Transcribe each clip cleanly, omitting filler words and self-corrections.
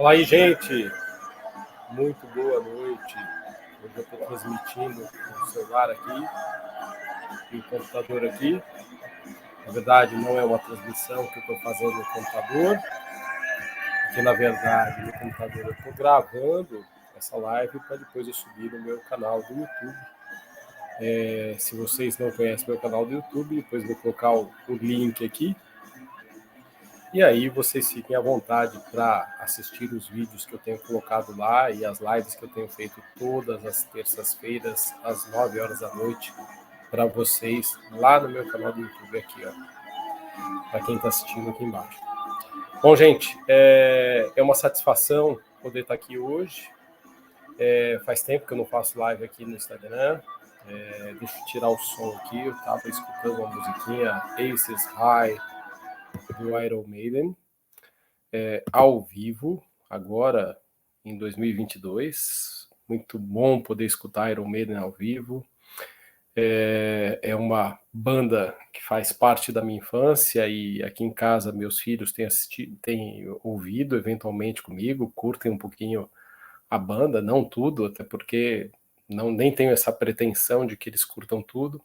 Fala aí, gente. Muito boa noite. Hoje eu estou transmitindo o celular aqui e o computador aqui. Na verdade, não é uma transmissão que eu estou fazendo no computador, porque na verdade no computador eu estou gravando essa live para depois eu subir no meu canal do YouTube. Se vocês não conhecem meu canal do YouTube, depois vou colocar o link aqui. E aí vocês fiquem à vontade para assistir os vídeos que eu tenho colocado lá e as lives que eu tenho feito todas as terças-feiras, às 9 horas da noite, para vocês lá no meu canal do YouTube aqui, ó. Para quem está assistindo aqui embaixo. Bom, gente, é uma satisfação poder estar aqui hoje. Faz tempo que eu não faço live aqui no Instagram. Deixa eu tirar o som aqui. Eu estava escutando uma musiquinha Aces High do Iron Maiden. Ao vivo, agora em 2022. Muito bom poder escutar Iron Maiden ao vivo. É uma banda que faz parte da minha infância e aqui em casa meus filhos têm ouvido eventualmente comigo, curtem um pouquinho a banda, não tudo, até porque nem tenho essa pretensão de que eles curtam tudo.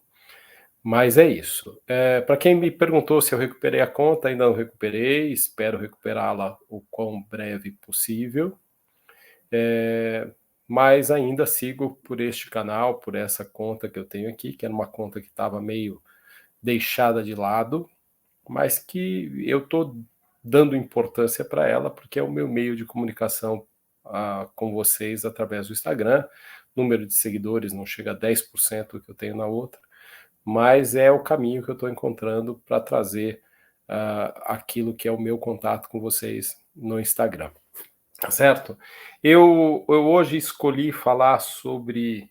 Mas é isso. Para quem me perguntou se eu recuperei a conta, ainda não recuperei, espero recuperá-la o quão breve possível. Mas ainda sigo por este canal, por essa conta que eu tenho aqui, que era uma conta que estava meio deixada de lado, mas que eu estou dando importância para ela, porque é o meu meio de comunicação com vocês através do Instagram. O número de seguidores não chega a 10% que eu tenho na outra, mas é o caminho que eu estou encontrando para trazer aquilo que é o meu contato com vocês no Instagram. Tá certo? Eu hoje escolhi falar sobre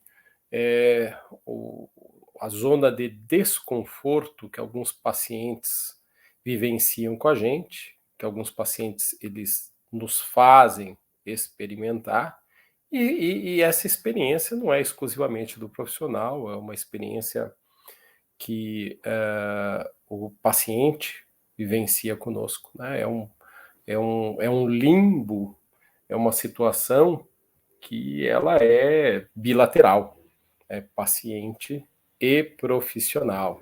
a zona de desconforto que alguns pacientes vivenciam com a gente, que alguns pacientes eles nos fazem experimentar, e essa experiência não é exclusivamente do profissional, é uma experiência que o paciente vivencia conosco, né? É um limbo, é uma situação que ela é bilateral, é paciente e profissional.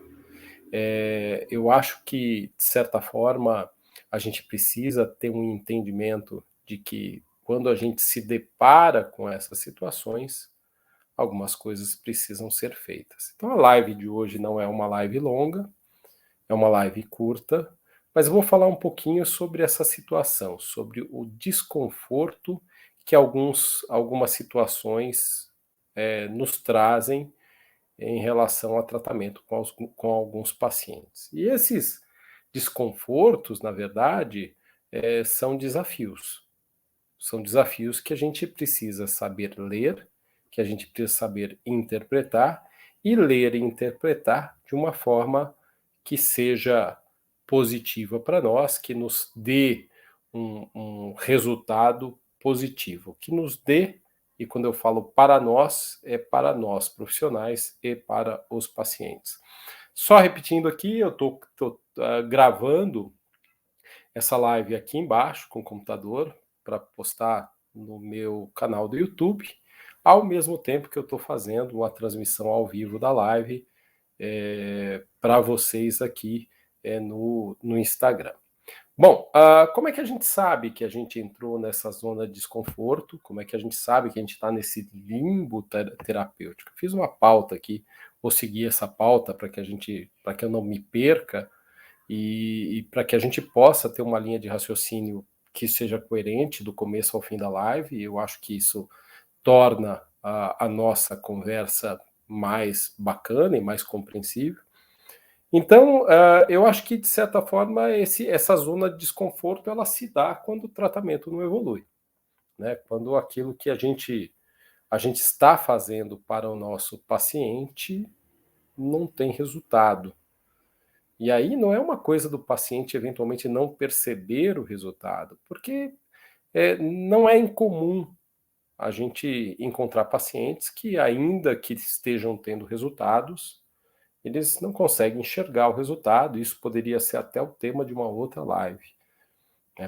Eu acho que, de certa forma, a gente precisa ter um entendimento de que quando a gente se depara com essas situações, algumas coisas precisam ser feitas. Então a live de hoje não é uma live longa, é uma live curta, mas eu vou falar um pouquinho sobre essa situação, sobre o desconforto que algumas situações nos trazem em relação ao tratamento com alguns pacientes. E esses desconfortos, na verdade, são desafios. São desafios que a gente precisa saber ler, que a gente precisa saber interpretar, e ler e interpretar de uma forma que seja positiva para nós, que nos dê um resultado positivo, que nos dê, e quando eu falo para nós, é para nós profissionais e para os pacientes. Só repetindo aqui, eu estou gravando essa live aqui embaixo com o computador para postar no meu canal do YouTube, ao mesmo tempo que eu estou fazendo uma transmissão ao vivo da live para vocês aqui no Instagram. Bom, como é que a gente sabe que a gente entrou nessa zona de desconforto? Como é que a gente sabe que a gente está nesse limbo terapêutico? Eu fiz uma pauta aqui, vou seguir essa pauta para que eu não me perca e para que a gente possa ter uma linha de raciocínio que seja coerente do começo ao fim da live. Eu acho que isso torna a nossa conversa mais bacana e mais compreensível. Então, eu acho que, de certa forma, essa zona de desconforto ela se dá quando o tratamento não evolui, né? Quando aquilo que a gente está fazendo para o nosso paciente não tem resultado. E aí não é uma coisa do paciente eventualmente não perceber o resultado, porque não é incomum a gente encontrar pacientes que, ainda que estejam tendo resultados, eles não conseguem enxergar o resultado. Isso poderia ser até o tema de uma outra live.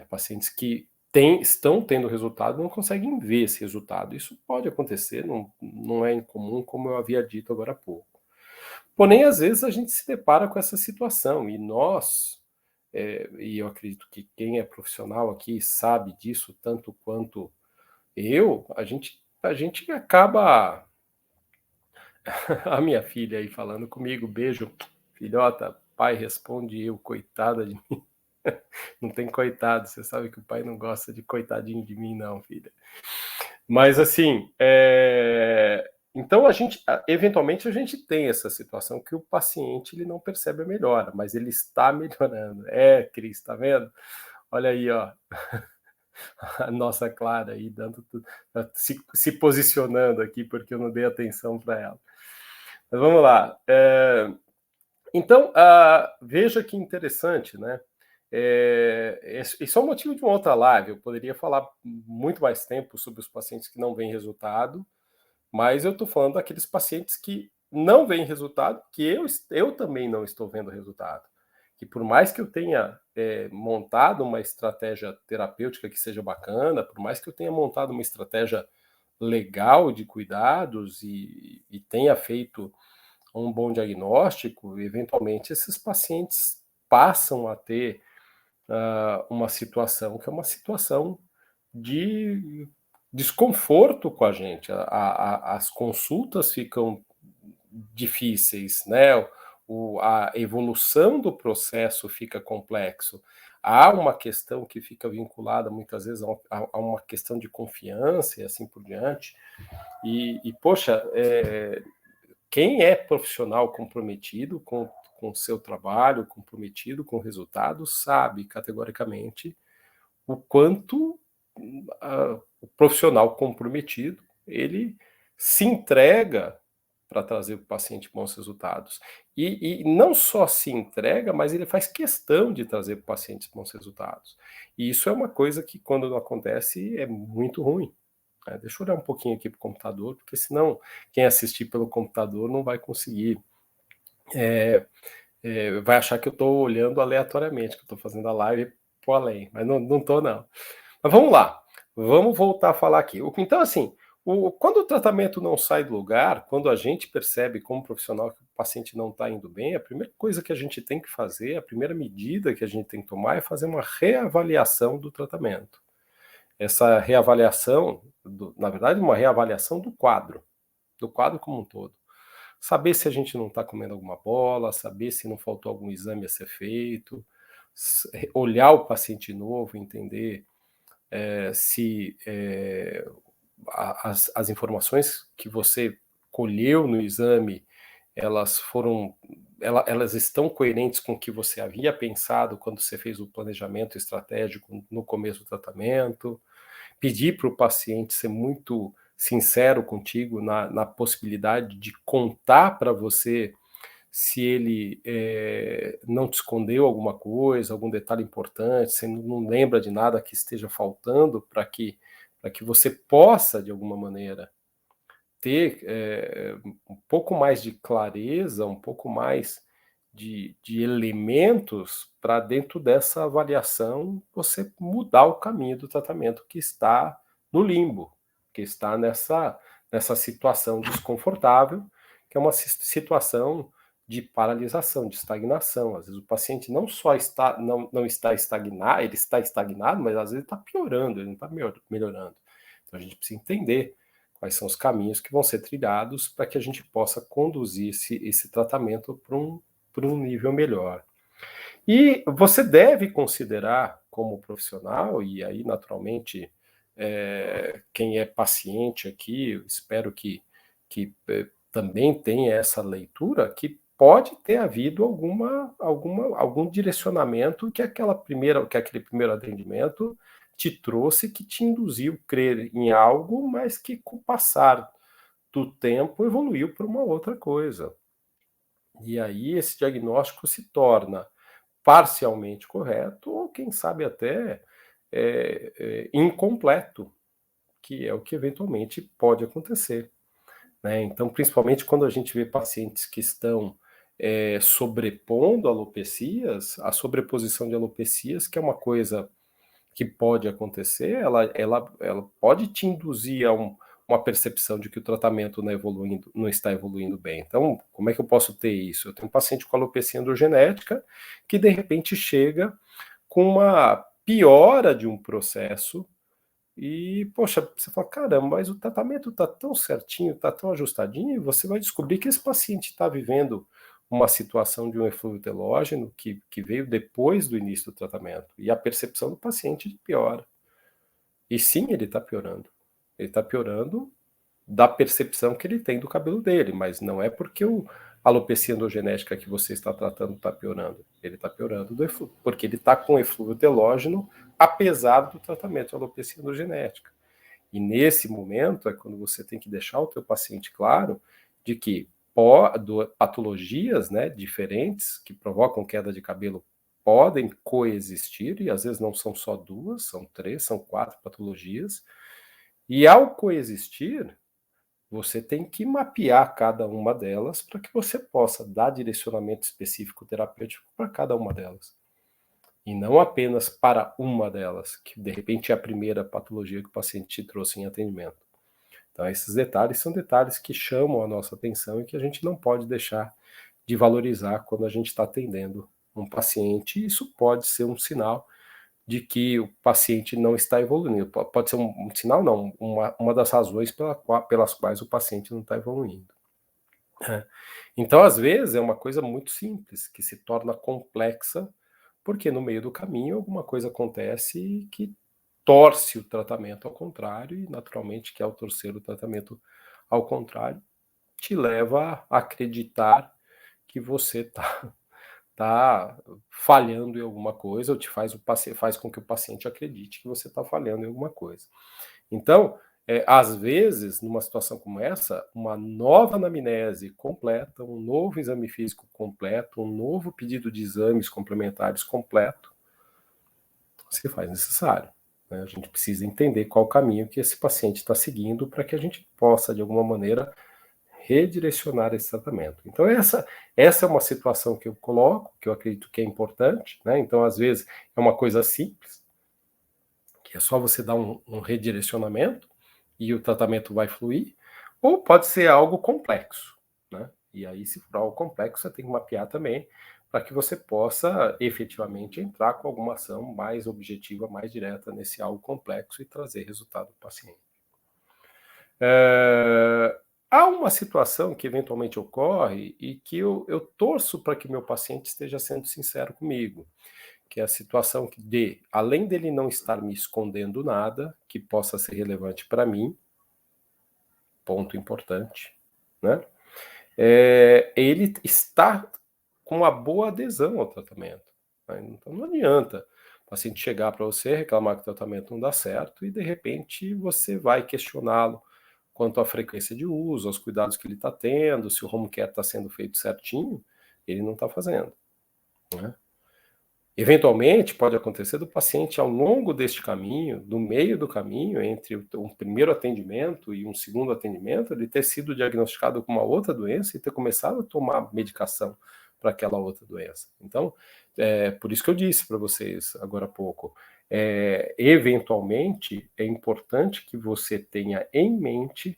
Pacientes que estão tendo resultado, não conseguem ver esse resultado. Isso pode acontecer, não é incomum, como eu havia dito agora há pouco. Porém, às vezes a gente se depara com essa situação e nós, e eu acredito que quem é profissional aqui sabe disso tanto quanto eu, a gente acaba. A minha filha aí falando comigo, beijo, filhota, pai responde eu, coitada de mim. Não tem coitado, você sabe que o pai não gosta de coitadinho de mim, não, filha. Mas assim, então eventualmente a gente tem essa situação que o paciente ele não percebe a melhora, mas ele está melhorando. Cris, tá vendo? Olha aí, ó, a nossa Clara aí se posicionando aqui porque eu não dei atenção para ela. Mas vamos lá. Então, veja que interessante, né? Isso é um motivo de uma outra live. Eu poderia falar muito mais tempo sobre os pacientes que não veem resultado, mas eu estou falando daqueles pacientes que não veem resultado, que eu também não estou vendo resultado. Que por mais que eu tenha montado uma estratégia terapêutica que seja bacana, por mais que eu tenha montado uma estratégia legal de cuidados e tenha feito um bom diagnóstico, eventualmente esses pacientes passam a ter uma situação que é uma situação de desconforto com a gente. As consultas ficam difíceis, né? A evolução do processo fica complexo. Há uma questão que fica vinculada muitas vezes a uma questão de confiança e assim por diante. Poxa, quem é profissional comprometido com o seu trabalho, comprometido com o resultado, sabe categoricamente o quanto o profissional comprometido ele se entrega para trazer para o paciente bons resultados. E não só se entrega, mas ele faz questão de trazer para o paciente bons resultados. E isso é uma coisa que, quando não acontece, é muito ruim. Deixa eu olhar um pouquinho aqui para o computador, porque senão quem assistir pelo computador não vai conseguir. Vai achar que eu estou olhando aleatoriamente, que eu estou fazendo a live por além, mas não estou, não. Mas vamos lá, vamos voltar a falar aqui. Então, assim, quando o tratamento não sai do lugar, quando a gente percebe como profissional que o paciente não está indo bem, a primeira coisa que a gente tem que fazer, a primeira medida que a gente tem que tomar é fazer uma reavaliação do tratamento. Essa reavaliação, na verdade, uma reavaliação do quadro como um todo. Saber se a gente não está comendo alguma bola, saber se não faltou algum exame a ser feito, olhar o paciente novo, entender se as informações que você colheu no exame elas estão coerentes com o que você havia pensado quando você fez o planejamento estratégico no começo do tratamento. Pedir para o paciente ser muito sincero contigo na possibilidade de contar para você se ele não te escondeu alguma coisa, algum detalhe importante, se não lembra de nada que esteja faltando para que você possa, de alguma maneira, ter um pouco mais de clareza, um pouco mais de elementos para, dentro dessa avaliação, você mudar o caminho do tratamento que está no limbo, que está nessa situação desconfortável, que é uma situação de paralisação, de estagnação. Às vezes o paciente não só não está estagnado, ele está estagnado, mas às vezes está piorando, ele não está melhorando. Então a gente precisa entender quais são os caminhos que vão ser trilhados para que a gente possa conduzir esse tratamento para um nível melhor. E você deve considerar, como profissional, e aí naturalmente quem é paciente aqui, eu espero que também tenha essa leitura, que pode ter havido algum direcionamento que aquele primeiro atendimento te trouxe, que te induziu a crer em algo, mas que com o passar do tempo evoluiu para uma outra coisa. E aí esse diagnóstico se torna parcialmente correto, ou quem sabe até incompleto, que é o que eventualmente pode acontecer. Né? Então, principalmente quando a gente vê pacientes que estão sobrepondo alopecias, a sobreposição de alopecias, que é uma coisa que pode acontecer, ela pode te induzir a uma percepção de que o tratamento não está evoluindo bem. Então, como é que eu posso ter isso? Eu tenho um paciente com alopecia androgenética que, de repente, chega com uma piora de um processo e, poxa, você fala, caramba, mas o tratamento está tão certinho, está tão ajustadinho, e você vai descobrir que esse paciente está vivendo uma situação de um eflúvio telógeno que veio depois do início do tratamento, e a percepção do paciente piora. E sim, ele está piorando. Ele está piorando da percepção que ele tem do cabelo dele, mas não é porque a alopecia endogenética que você está tratando está piorando. Ele está piorando porque ele está com eflúvio telógeno, apesar do tratamento de alopecia endogenética. E nesse momento é quando você tem que deixar o teu paciente claro de que patologias, né, diferentes que provocam queda de cabelo podem coexistir, e às vezes não são só duas, são três, são quatro patologias, e ao coexistir, você tem que mapear cada uma delas para que você possa dar direcionamento específico terapêutico para cada uma delas. E não apenas para uma delas, que de repente é a primeira patologia que o paciente te trouxe em atendimento. Então, esses detalhes são detalhes que chamam a nossa atenção e que a gente não pode deixar de valorizar quando a gente está atendendo um paciente. E isso pode ser um sinal de que o paciente não está evoluindo. Pode ser um sinal, não, uma das razões pelas quais o paciente não está evoluindo. Então, às vezes, é uma coisa muito simples, que se torna complexa, porque no meio do caminho alguma coisa acontece que torce o tratamento ao contrário, e naturalmente que ao torcer o tratamento ao contrário, te leva a acreditar que você está falhando em alguma coisa, ou faz com que o paciente acredite que você está falhando em alguma coisa. Então, às vezes, numa situação como essa, uma nova anamnese completa, um novo exame físico completo, um novo pedido de exames complementares completo, se faz necessário. Né? A gente precisa entender qual o caminho que esse paciente está seguindo para que a gente possa, de alguma maneira, redirecionar esse tratamento. Então, essa é uma situação que eu coloco, que eu acredito que é importante, né? Então, às vezes, é uma coisa simples, que é só você dar um redirecionamento e o tratamento vai fluir, ou pode ser algo complexo, né? E aí, se for algo complexo, você tem que mapear também para que você possa efetivamente entrar com alguma ação mais objetiva, mais direta nesse algo complexo e trazer resultado para o paciente. Há uma situação que eventualmente ocorre e que eu torço para que meu paciente esteja sendo sincero comigo, que é a situação além dele não estar me escondendo nada que possa ser relevante para mim, ponto importante, né? Ele está com uma boa adesão ao tratamento. Né? Então não adianta o paciente chegar para você, reclamar que o tratamento não dá certo e de repente você vai questioná-lo quanto à frequência de uso, aos cuidados que ele está tendo, se o home care está sendo feito certinho, ele não está fazendo. Né? Eventualmente, pode acontecer do paciente, ao longo deste caminho, no meio do caminho, entre um primeiro atendimento e um segundo atendimento, ele ter sido diagnosticado com uma outra doença e ter começado a tomar medicação para aquela outra doença. Então, por isso que eu disse para vocês agora há pouco, eventualmente, é importante que você tenha em mente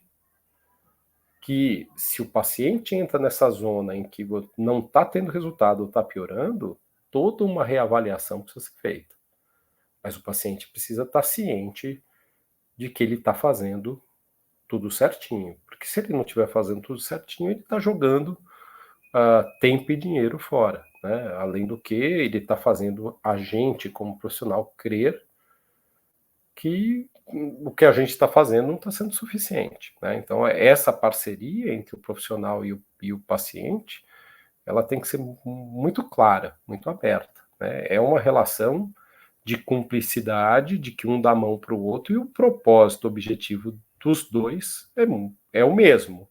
que se o paciente entra nessa zona em que não está tendo resultado ou está piorando, toda uma reavaliação precisa ser feita. Mas o paciente precisa estar ciente de que ele está fazendo tudo certinho. Porque se ele não estiver fazendo tudo certinho, ele está jogando tempo e dinheiro fora. Né? Além do que, ele está fazendo a gente, como profissional, crer que o que a gente está fazendo não está sendo suficiente. Né? Então, essa parceria entre o profissional e o paciente, ela tem que ser muito clara, muito aberta. Né? É uma relação de cumplicidade, de que um dá a mão para o outro, e o propósito, o objetivo dos dois é o mesmo.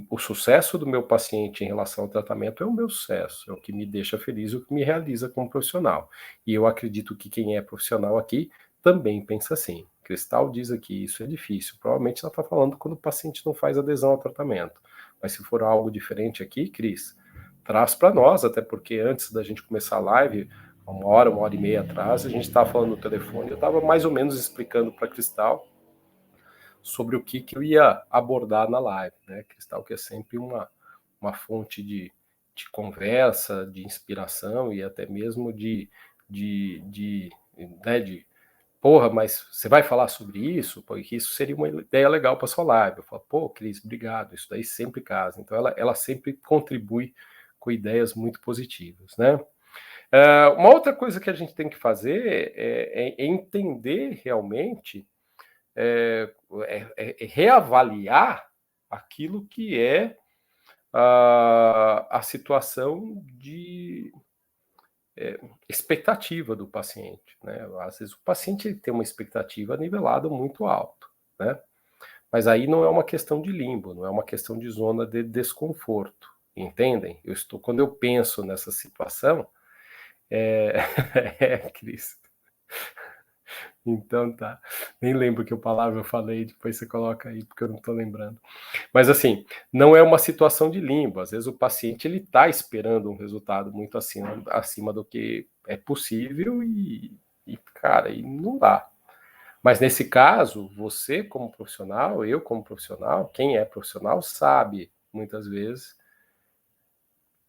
O sucesso do meu paciente em relação ao tratamento é o meu sucesso, é o que me deixa feliz, o que me realiza como profissional. E eu acredito que quem é profissional aqui também pensa assim. Cristal diz aqui, isso é difícil. Provavelmente ela está falando quando o paciente não faz adesão ao tratamento. Mas se for algo diferente aqui, Cris, traz para nós, até porque antes da gente começar a live, uma hora e meia atrás, a gente estava falando no telefone, eu estava mais ou menos explicando para a Cristal sobre o que eu ia abordar na live, né? Cristal que é sempre uma fonte de conversa, de inspiração e até mesmo né, de porra, mas você vai falar sobre isso? Porque isso seria uma ideia legal para sua live. Eu falo, pô, Cris, obrigado, isso daí sempre casa. Então ela sempre contribui com ideias muito positivas, né? Uma outra coisa que a gente tem que fazer é entender realmente, é reavaliar aquilo que é a situação de expectativa do paciente, né? Às vezes o paciente ele tem uma expectativa nivelada muito alto, né? Mas aí não é uma questão de limbo, não é uma questão de zona de desconforto, entendem? Quando eu penso nessa situação, é, Cris. Então tá. Nem lembro que palavra eu falei, depois você coloca aí, porque eu não estou lembrando. Mas assim, não é uma situação de limbo. Às vezes o paciente ele está esperando um resultado muito acima do que é possível cara, e não dá. Mas nesse caso, você como profissional, eu como profissional, quem é profissional sabe muitas vezes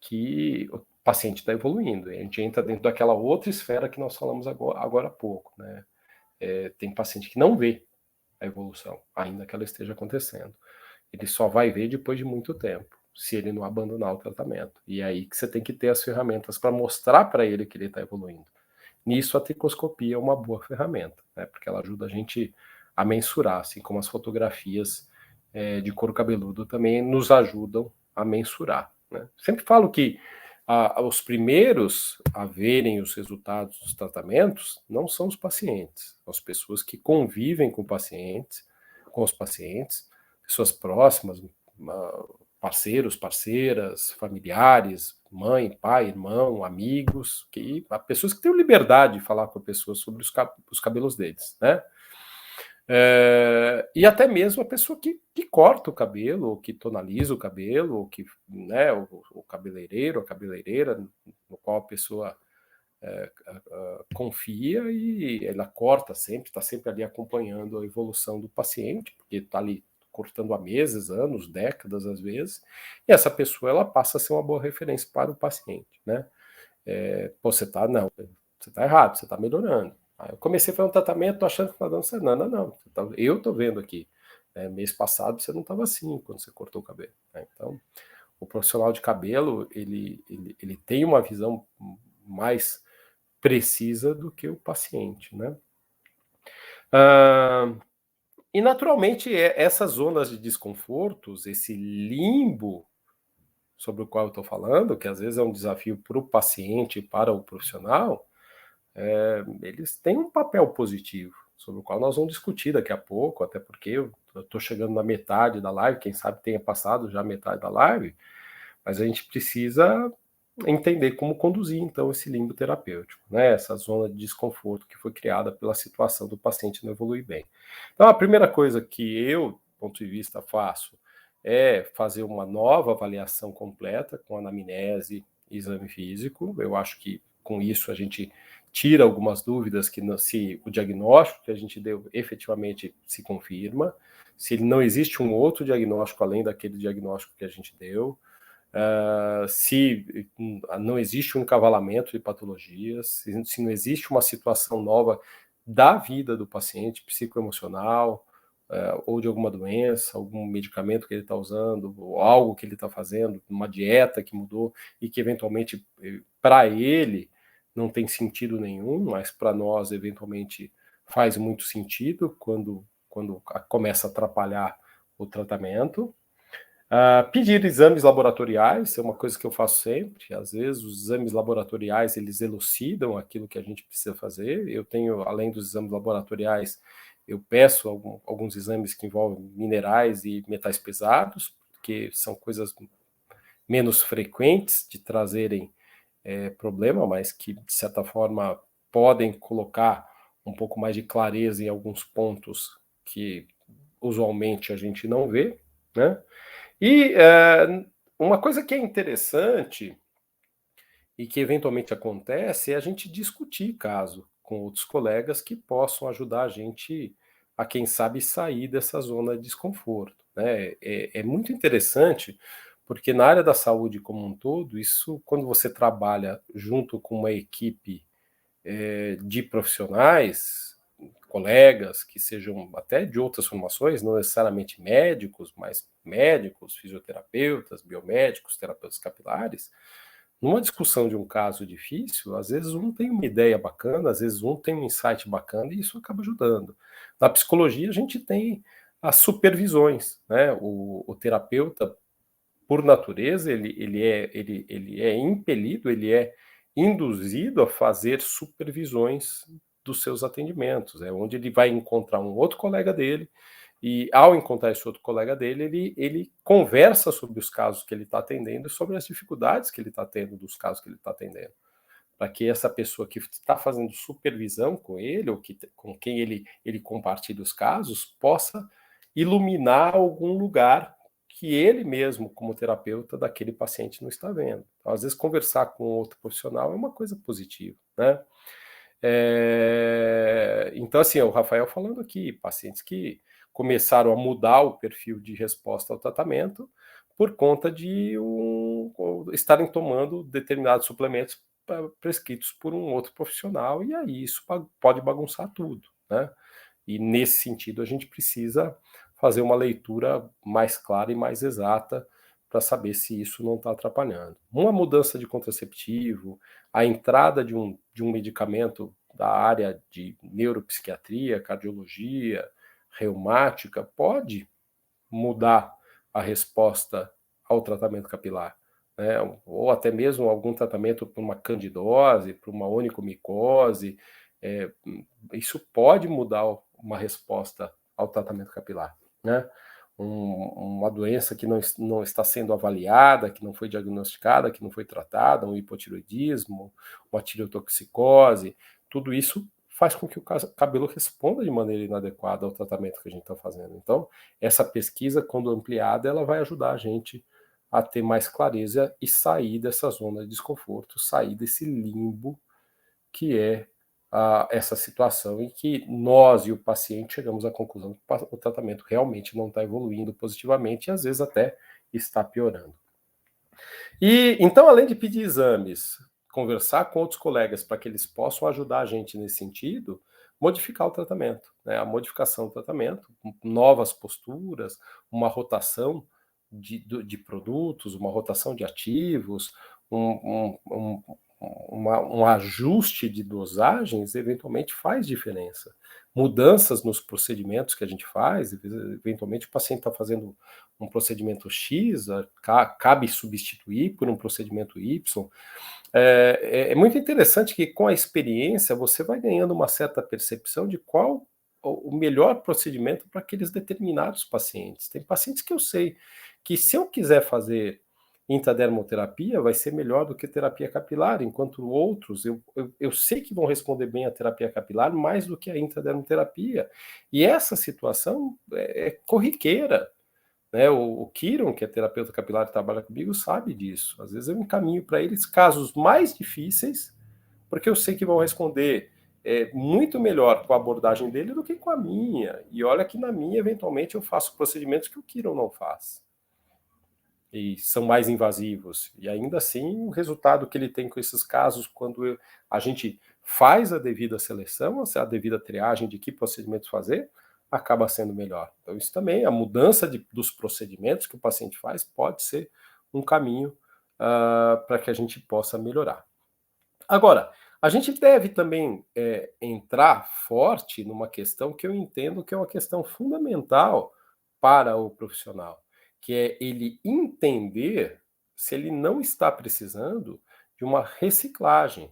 que o paciente está evoluindo. A gente entra dentro daquela outra esfera que nós falamos agora há pouco, né? Tem paciente que não vê a evolução, ainda que ela esteja acontecendo. Ele só vai ver depois de muito tempo, se ele não abandonar o tratamento. E é aí que você tem que ter as ferramentas para mostrar para ele que ele está evoluindo. Nisso a tricoscopia é uma boa ferramenta, né? Porque ela ajuda a gente a mensurar, assim como as fotografias de couro cabeludo também nos ajudam a mensurar. Né? Sempre falo que os primeiros a verem os resultados dos tratamentos não são os pacientes, são as pessoas que convivem com os pacientes, pessoas próximas, parceiros, parceiras, familiares, mãe, pai, irmão, amigos, pessoas que têm liberdade de falar com a pessoa sobre os cabelos deles, né? E até mesmo a pessoa que corta o cabelo, ou que tonaliza o cabelo, ou que, né, o cabeleireiro, a cabeleireira, no qual a pessoa confia e ela corta sempre, está sempre ali acompanhando a evolução do paciente, porque está ali cortando há meses, anos, décadas às vezes, e essa pessoa ela passa a ser uma boa referência para o paciente, né? Você tá errado, você está melhorando. Aí eu comecei a fazer um tratamento, tô achando que tá dando certo. Não. Eu tô vendo aqui. Mês passado você não estava assim quando você cortou o cabelo. Né? Então, o profissional de cabelo, ele tem uma visão mais precisa do que o paciente, né? E naturalmente essas zonas de desconfortos, esse limbo sobre o qual eu estou falando, que às vezes é um desafio para o paciente e para o profissional, eles têm um papel positivo, sobre o qual nós vamos discutir daqui a pouco, até porque eu estou chegando na metade da live, quem sabe tenha passado já a metade da live, mas a gente precisa entender como conduzir, então, esse limbo terapêutico, né? Essa zona de desconforto que foi criada pela situação do paciente não evoluir bem. Então, a primeira coisa que eu, do ponto de vista, faço é fazer uma nova avaliação completa com anamnese e exame físico. Eu acho que com isso a gente tira algumas dúvidas que se o diagnóstico que a gente deu efetivamente se confirma, se não existe um outro diagnóstico além daquele diagnóstico que a gente deu, se não existe um encavalamento de patologias, se não existe uma situação nova da vida do paciente, psicoemocional, ou de alguma doença, algum medicamento que ele está usando, ou algo que ele está fazendo, uma dieta que mudou e que eventualmente para ele não tem sentido nenhum, mas para nós eventualmente faz muito sentido quando começa a atrapalhar o tratamento. Pedir exames laboratoriais é uma coisa que eu faço sempre. Às vezes os exames laboratoriais eles elucidam aquilo que a gente precisa fazer. Eu tenho, além dos exames laboratoriais, eu peço alguns exames que envolvem minerais e metais pesados, que são coisas menos frequentes de trazerem problema, mas que de certa forma podem colocar um pouco mais de clareza em alguns pontos que usualmente a gente não vê, né? E uma coisa que é interessante e que eventualmente acontece é a gente discutir caso com outros colegas que possam ajudar a gente a, quem sabe, sair dessa zona de desconforto, né? É muito interessante, porque na área da saúde como um todo, isso, quando você trabalha junto com uma equipe de profissionais, colegas que sejam até de outras formações, não necessariamente médicos, mas médicos, fisioterapeutas, biomédicos, terapeutas capilares, numa discussão de um caso difícil, às vezes um tem uma ideia bacana, às vezes um tem um insight bacana e isso acaba ajudando. Na psicologia, a gente tem as supervisões, né? O terapeuta, por natureza, ele é impelido, ele é induzido a fazer supervisões dos seus atendimentos, é onde ele vai encontrar um outro colega dele, e ao encontrar esse outro colega dele, ele conversa sobre os casos que ele está atendendo e sobre as dificuldades que ele está tendo dos casos que ele está atendendo, para que essa pessoa que está fazendo supervisão com ele, ou que, com quem ele compartilha os casos, possa iluminar algum lugar que ele mesmo, como terapeuta daquele paciente, não está vendo. Então, às vezes, conversar com outro profissional é uma coisa positiva, né? Então, assim, o Rafael falando aqui, pacientes que começaram a mudar o perfil de resposta ao tratamento por conta de estarem tomando determinados suplementos prescritos por um outro profissional, e aí isso pode bagunçar tudo, né? E nesse sentido a gente precisa fazer uma leitura mais clara e mais exata para saber se isso não está atrapalhando. Uma mudança de contraceptivo, a entrada de um medicamento da área de neuropsiquiatria, cardiologia, reumática, pode mudar a resposta ao tratamento capilar, né? Ou até mesmo algum tratamento para uma candidose, para uma onicomicose, é, isso pode mudar uma resposta ao tratamento capilar, né? Uma doença que não está sendo avaliada, que não foi diagnosticada, que não foi tratada, um hipotiroidismo, uma tireotoxicose, tudo isso faz com que o cabelo responda de maneira inadequada ao tratamento que a gente está fazendo. Então, essa pesquisa, quando ampliada, ela vai ajudar a gente a ter mais clareza e sair dessa zona de desconforto, sair desse limbo que é essa situação em que nós e o paciente chegamos à conclusão que o tratamento realmente não está evoluindo positivamente e às vezes até está piorando. E então, além de pedir exames, conversar com outros colegas para que eles possam ajudar a gente nesse sentido, modificar o tratamento, né? A modificação do tratamento, novas posturas, uma rotação de produtos, uma rotação de ativos, um ajuste de dosagens eventualmente faz diferença. Mudanças nos procedimentos que a gente faz, eventualmente o paciente está fazendo um procedimento X, cabe substituir por um procedimento Y. É muito interessante que com a experiência você vai ganhando uma certa percepção de qual o melhor procedimento para aqueles determinados pacientes. Tem pacientes que eu sei que se eu quiser fazer intradermoterapia vai ser melhor do que terapia capilar, enquanto outros eu sei que vão responder bem a terapia capilar mais do que a intradermoterapia. E essa situação é corriqueira, né? O Kiron, que é terapeuta capilar e trabalha comigo, sabe disso. Às vezes eu encaminho para eles casos mais difíceis, porque eu sei que vão responder muito melhor com a abordagem dele do que com a minha. E olha que na minha, eventualmente, eu faço procedimentos que o Kiron não faz. E são mais invasivos. E ainda assim, o resultado que ele tem com esses casos, quando a gente faz a devida seleção, a devida triagem de que procedimento fazer, acaba sendo melhor. Então, isso também, a mudança dos procedimentos que o paciente faz, pode ser um caminho para que a gente possa melhorar. Agora, a gente deve também entrar forte numa questão que eu entendo que é uma questão fundamental para o profissional, que é ele entender se ele não está precisando de uma reciclagem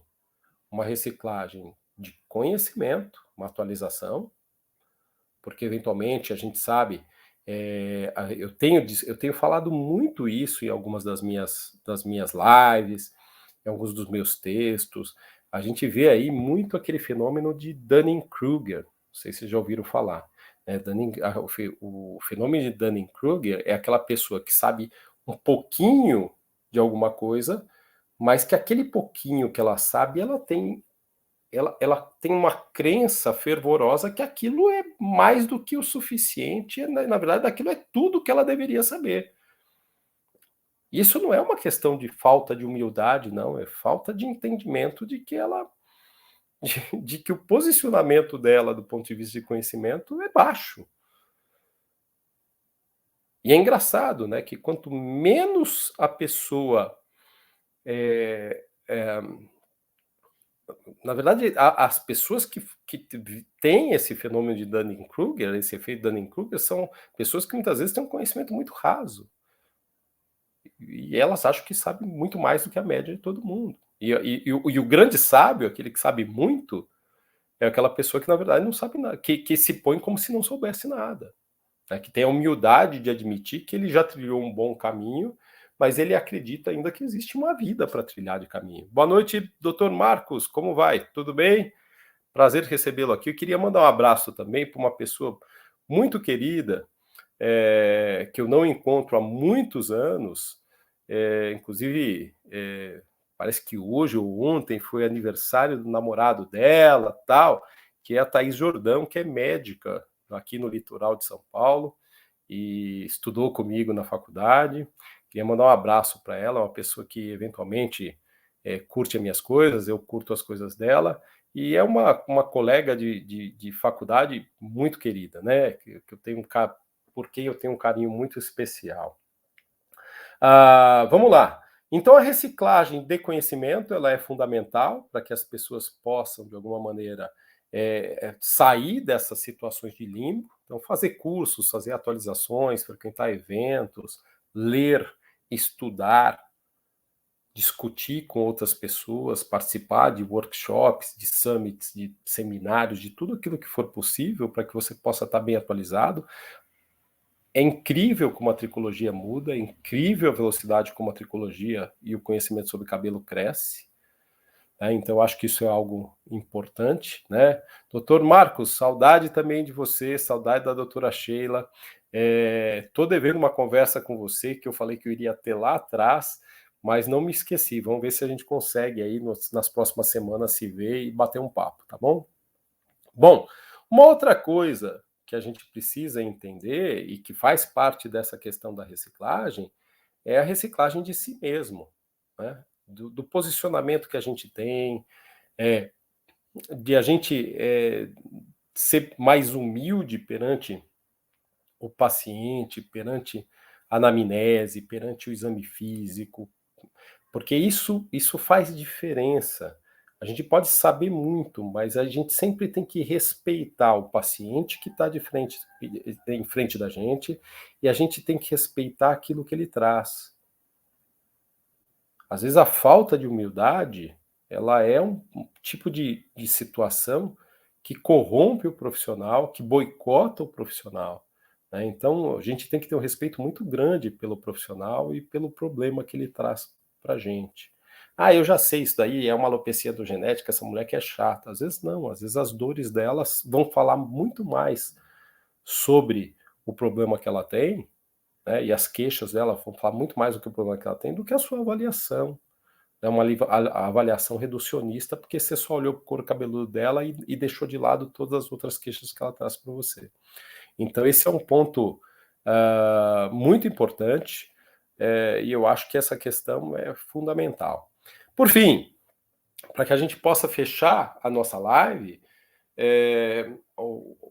de conhecimento, uma atualização, porque eventualmente a gente sabe, eu tenho falado muito isso em algumas das minhas lives, em alguns dos meus textos. A gente vê aí muito aquele fenômeno de Dunning-Kruger, não sei se vocês já ouviram falar. Né? O fenômeno de Dunning-Kruger é aquela pessoa que sabe um pouquinho de alguma coisa, mas que aquele pouquinho que ela sabe, ela tem uma crença fervorosa que aquilo é mais do que o suficiente, na verdade, aquilo é tudo que ela deveria saber. Isso não é uma questão de falta de humildade, não, é falta de entendimento de que ela de que o posicionamento dela do ponto de vista de conhecimento é baixo. E é engraçado, né, que quanto menos a pessoa na verdade, as pessoas que têm esse fenômeno de Dunning-Kruger, esse efeito Dunning-Kruger, são pessoas que muitas vezes têm um conhecimento muito raso. E elas acham que sabem muito mais do que a média de todo mundo. E o grande sábio, aquele que sabe muito, é aquela pessoa que, na verdade, não sabe nada, que se põe como se não soubesse nada. Né, que tem a humildade de admitir que ele já trilhou um bom caminho, mas ele acredita ainda que existe uma vida para trilhar de caminho. Boa noite, doutor Marcos, como vai? Tudo bem? Prazer recebê-lo aqui. Eu queria mandar um abraço também para uma pessoa muito querida, que eu não encontro há muitos anos, inclusive parece que hoje ou ontem foi aniversário do namorado dela, tal, que é a Thaís Jordão, que é médica aqui no litoral de São Paulo e estudou comigo na faculdade. Queria mandar um abraço para ela, uma pessoa que eventualmente curte as minhas coisas, eu curto as coisas dela, e é uma colega de faculdade muito querida, né? Que eu tenho por quem eu tenho um carinho muito especial. Vamos lá. Então, a reciclagem de conhecimento ela é fundamental para que as pessoas possam, de alguma maneira, sair dessas situações de limbo. Então, fazer cursos, fazer atualizações, frequentar eventos, ler, estudar, discutir com outras pessoas, participar de workshops, de summits, de seminários, de tudo aquilo que for possível para que você possa estar bem atualizado. É incrível como a tricologia muda, é incrível a velocidade como a tricologia e o conhecimento sobre cabelo cresce. Né? Então, eu acho que isso é algo importante. Né? Doutor Marcos, saudade também de você, saudade da doutora Sheila. Estou devendo uma conversa com você que eu falei que eu iria ter lá atrás, mas não me esqueci. Vamos ver se a gente consegue aí nas próximas semanas se ver e bater um papo, tá bom? Bom, uma outra coisa que a gente precisa entender e que faz parte dessa questão da reciclagem é a reciclagem de si mesmo, né? Do posicionamento que a gente tem, de a gente ser mais humilde perante o paciente, perante a anamnese, perante o exame físico, porque isso faz diferença. A gente pode saber muito, mas a gente sempre tem que respeitar o paciente que está em frente da gente, e a gente tem que respeitar aquilo que ele traz. Às vezes a falta de humildade, ela é um tipo de situação que corrompe o profissional, que boicota o profissional. Né? Então a gente tem que ter um respeito muito grande pelo profissional e pelo problema que ele traz para a gente. Eu já sei isso daí, é uma alopecia genética, essa mulher que é chata. Às vezes não, às vezes as dores delas vão falar muito mais sobre o problema que ela tem, né, e as queixas dela vão falar muito mais do que o problema que ela tem, do que a sua avaliação. É uma avaliação reducionista, porque você só olhou para o couro cabeludo dela e deixou de lado todas as outras queixas que ela traz para você. Então, esse é um ponto muito importante, e eu acho que essa questão é fundamental. Por fim, para que a gente possa fechar a nossa live,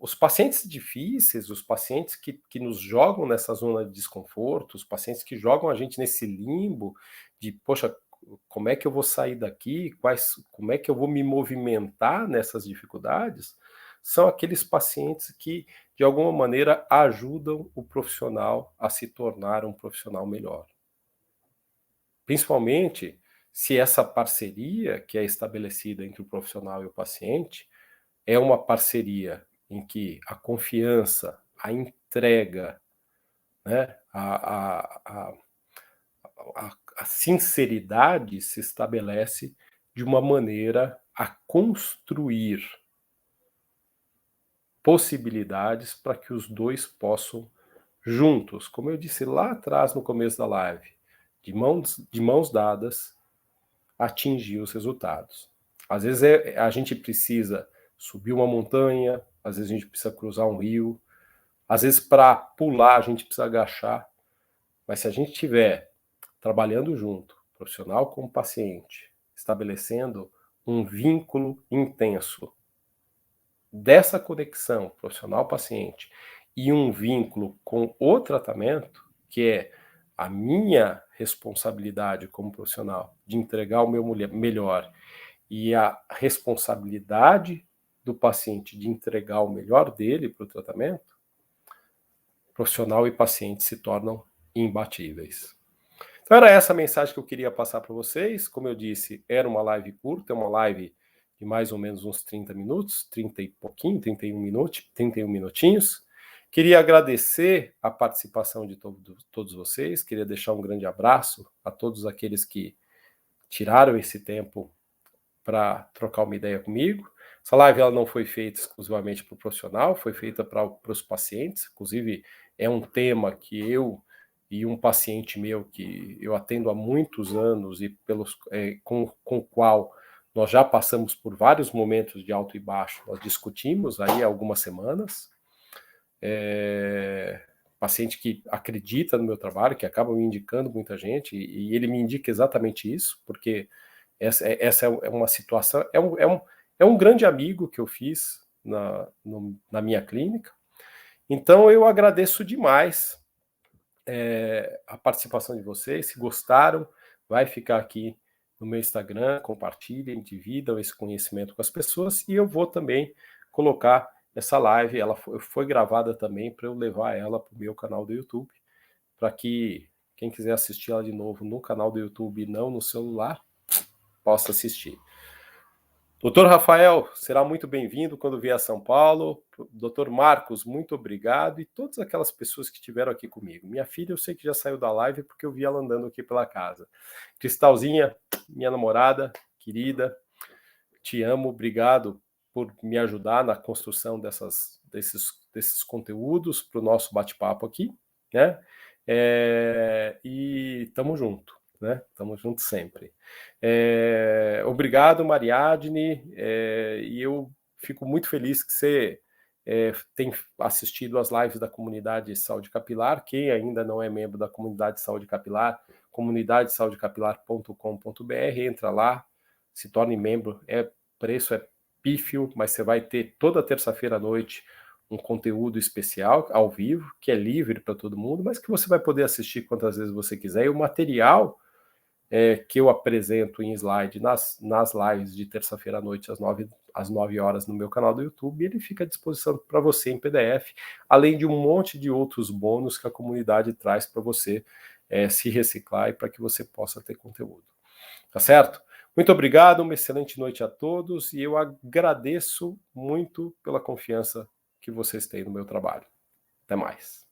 os pacientes difíceis, os pacientes que nos jogam nessa zona de desconforto, os pacientes que jogam a gente nesse limbo de, poxa, como é que eu vou sair daqui? Como é que eu vou me movimentar nessas dificuldades? São aqueles pacientes que, de alguma maneira, ajudam o profissional a se tornar um profissional melhor. Principalmente se essa parceria que é estabelecida entre o profissional e o paciente é uma parceria em que a confiança, a entrega, né, a sinceridade se estabelece de uma maneira a construir possibilidades para que os dois possam juntos, como eu disse lá atrás no começo da live, de mãos dadas, atingir os resultados. Às vezes a gente precisa subir uma montanha, às vezes a gente precisa cruzar um rio, às vezes para pular a gente precisa agachar, mas se a gente estiver trabalhando junto, profissional com o paciente, estabelecendo um vínculo intenso dessa conexão profissional-paciente e um vínculo com o tratamento, que é a minha responsabilidade como profissional de entregar o meu melhor e a responsabilidade do paciente de entregar o melhor dele para o tratamento, profissional e paciente se tornam imbatíveis. Então era essa a mensagem que eu queria passar para vocês. Como eu disse, era uma live curta, é uma live de mais ou menos uns 30 minutos, 30 e pouquinho, 31 minutinhos. Queria agradecer a participação de todos vocês, queria deixar um grande abraço a todos aqueles que tiraram esse tempo para trocar uma ideia comigo. Essa live ela não foi feita exclusivamente para o profissional, foi feita para os pacientes, inclusive é um tema que eu e um paciente meu que eu atendo há muitos anos e com o qual nós já passamos por vários momentos de alto e baixo, nós discutimos aí há algumas semanas. Paciente que acredita no meu trabalho, que acaba me indicando muita gente, e ele me indica exatamente isso, porque essa é uma situação, é um grande amigo que eu fiz na minha clínica. Então eu agradeço demais a participação de vocês. Se gostaram, vai ficar aqui no meu Instagram, compartilhem, dividam esse conhecimento com as pessoas, e eu vou também colocar essa live, ela foi gravada também para eu levar ela para o meu canal do YouTube, para que quem quiser assistir ela de novo no canal do YouTube e não no celular, possa assistir. Doutor Rafael, será muito bem-vindo quando vier a São Paulo. Doutor Marcos, muito obrigado. E todas aquelas pessoas que estiveram aqui comigo. Minha filha, eu sei que já saiu da live porque eu vi ela andando aqui pela casa. Cristalzinha, minha namorada, querida, te amo, obrigado por me ajudar na construção desses conteúdos para o nosso bate-papo aqui, né? E tamo junto. Né? Estamos juntos sempre. Obrigado, Mariadne, e eu fico muito feliz que você tem assistido às lives da comunidade Saúde Capilar. Quem ainda não é membro da comunidade Saúde Capilar, comunidadesaudecapilar.com.br, entra lá, se torne membro, preço é pífio, mas você vai ter toda terça-feira à noite um conteúdo especial, ao vivo, que é livre para todo mundo, mas que você vai poder assistir quantas vezes você quiser, e o material que eu apresento em slide nas lives de terça-feira à noite, às 9 horas no meu canal do YouTube, ele fica à disposição para você em PDF, além de um monte de outros bônus que a comunidade traz para você se reciclar e para que você possa ter conteúdo. Tá certo? Muito obrigado, uma excelente noite a todos, e eu agradeço muito pela confiança que vocês têm no meu trabalho. Até mais.